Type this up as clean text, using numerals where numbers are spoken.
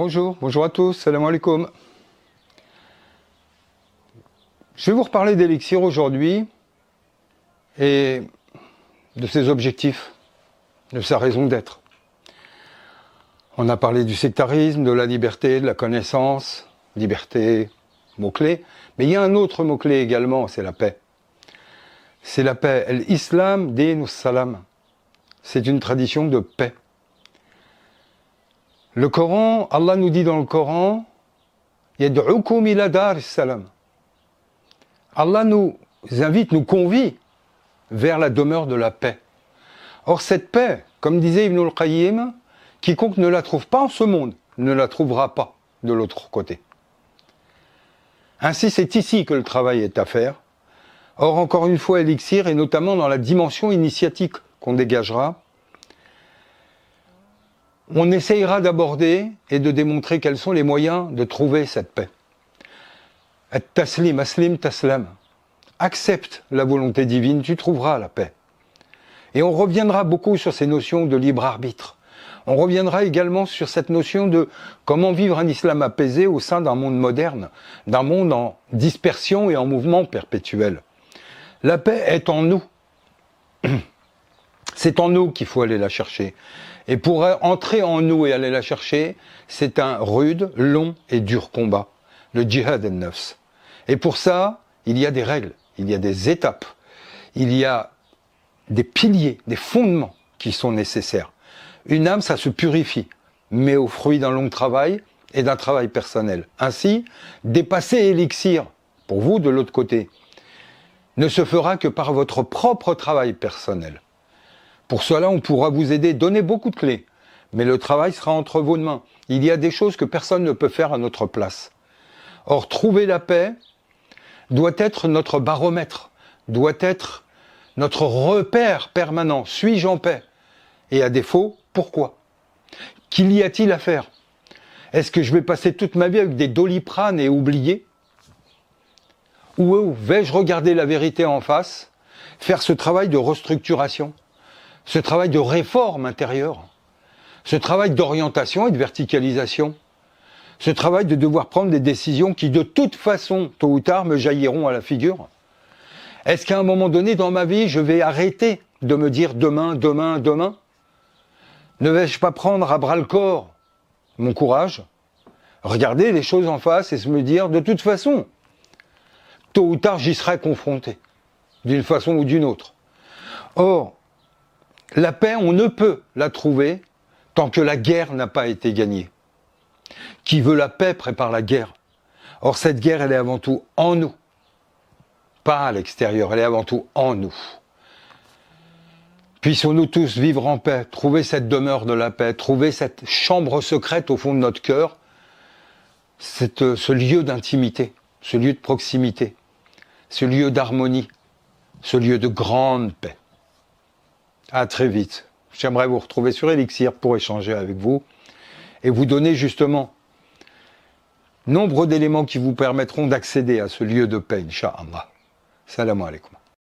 Bonjour à tous, salam alaikum. Je vais vous reparler d'Elixir aujourd'hui et de ses objectifs, de sa raison d'être. On a parlé du sectarisme, de la liberté, de la connaissance, liberté, mot-clé, mais il y a un autre mot-clé également, c'est la paix. C'est la paix. L'islam din salam. C'est une tradition de paix. Le Coran, Allah nous dit dans le Coran, yad'ukum ila dar salam. Allah nous invite, nous convie vers la demeure de la paix. Or cette paix, comme disait Ibn al-Qayyim, quiconque ne la trouve pas en ce monde, ne la trouvera pas de l'autre côté. Ainsi, c'est ici que le travail est à faire. Or, encore une fois, Elixir, et notamment dans la dimension initiatique qu'on dégagera, on essayera d'aborder et de démontrer quels sont les moyens de trouver cette paix. At-taslim, aslim taslam. Accepte la volonté divine, tu trouveras la paix. Et on reviendra beaucoup sur ces notions de libre arbitre. On reviendra également sur cette notion de comment vivre un islam apaisé au sein d'un monde moderne, d'un monde en dispersion et en mouvement perpétuel. La paix est en nous. C'est en nous qu'il faut aller la chercher. Et pour entrer en nous et aller la chercher, c'est un rude, long et dur combat. Le djihad al-nafs. Et pour ça, il y a des règles, il y a des étapes, il y a des piliers, des fondements qui sont nécessaires. Une âme, ça se purifie, mais au fruit d'un long travail et d'un travail personnel. Ainsi, dépasser Elixir, pour vous de l'autre côté, ne se fera que par votre propre travail personnel. Pour cela, on pourra vous aider, donner beaucoup de clés, mais le travail sera entre vos mains. Il y a des choses que personne ne peut faire à notre place. Or, trouver la paix doit être notre baromètre, doit être notre repère permanent. Suis-je en paix? Et à défaut, pourquoi? Qu'il y a-t-il à faire? Est-ce que je vais passer toute ma vie avec des doliprane et oublier? Ou vais-je regarder la vérité en face, faire ce travail de restructuration, ce travail de réforme intérieure, ce travail d'orientation et de verticalisation, ce travail de devoir prendre des décisions qui de toute façon, tôt ou tard, me jailliront à la figure? Est-ce qu'à un moment donné dans ma vie, je vais arrêter de me dire demain? Ne vais-je pas prendre à bras-le-corps mon courage, regarder les choses en face et se me dire, de toute façon, tôt ou tard, j'y serai confronté, d'une façon ou d'une autre. Or, la paix, on ne peut la trouver tant que la guerre n'a pas été gagnée. Qui veut la paix prépare la guerre. Or, cette guerre, elle est avant tout en nous, pas à l'extérieur, elle est avant tout en nous. Puissions-nous tous vivre en paix, trouver cette demeure de la paix, trouver cette chambre secrète au fond de notre cœur, ce lieu d'intimité, ce lieu de proximité, ce lieu d'harmonie, ce lieu de grande paix. À très vite. J'aimerais vous retrouver sur Elixir pour échanger avec vous et vous donner justement nombre d'éléments qui vous permettront d'accéder à ce lieu de paix, Inch'Allah. Salam alaikum.